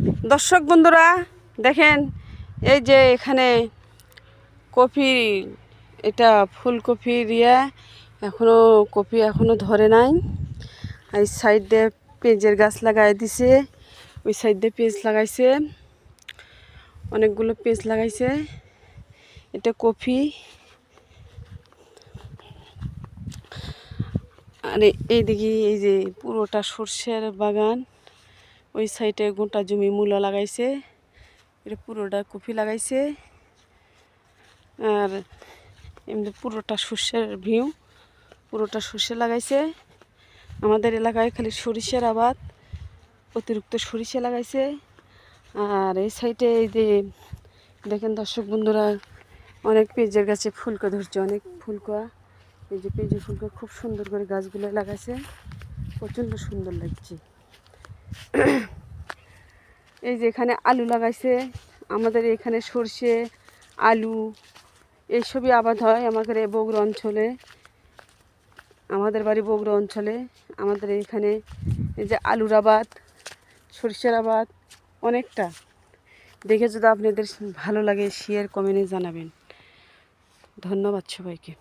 দর্শক বন্ধুরা দেখেন, এই যে এখানে কপি, এটা ফুলকপি দিয়ে কপি এখনো ধরে নাই। এই সাইড দিয়ে পেঁয়াজের গাছ লাগাই দিছে, ওই সাইড দিয়ে পেঁয়াজ লাগাইছে, অনেকগুলো পেঁয়াজ লাগাইছে। এটা কপি। আর এইদিকে এই যে পুরোটা সর্ষের বাগান, ওই সাইডে গোটা জমি মূলা লাগাইছে, এটা পুরোটা কপি লাগাইছে। আর এমনি পুরোটা সর্ষের ভিউ, পুরোটা সর্ষে লাগাইছে। আমাদের এলাকায় খালি সরিষার আবাদ, অতিরিক্ত সরিষা লাগাইছে। আর এই সাইডে এই যে দেখেন দর্শক বন্ধুরা, অনেক পেঁয়াজের গাছে ফুলকা ধরছে, অনেক ফুলকা। এই যে পেঁয়াজের ফুলকা খুব সুন্দর করে গাছগুলো লাগাইছে, প্রচণ্ড সুন্দর লাগছে। এই যে এখানে আলু লাগাইছে, আমাদের এখানে সর্ষে, আলু এইসবই আবাদ হয় আমাদের এই বগুড়া অঞ্চলে। আমাদের বাড়ি বগুড়া অঞ্চলে। আমাদের এখানে এই যে আলুর আবাদ, সরিষার আবাদ অনেকটা। দেখে যদি আপনাদের ভালো লাগে শেয়ার কমেন্টে জানাবেন। ধন্যবাদ সবাইকে।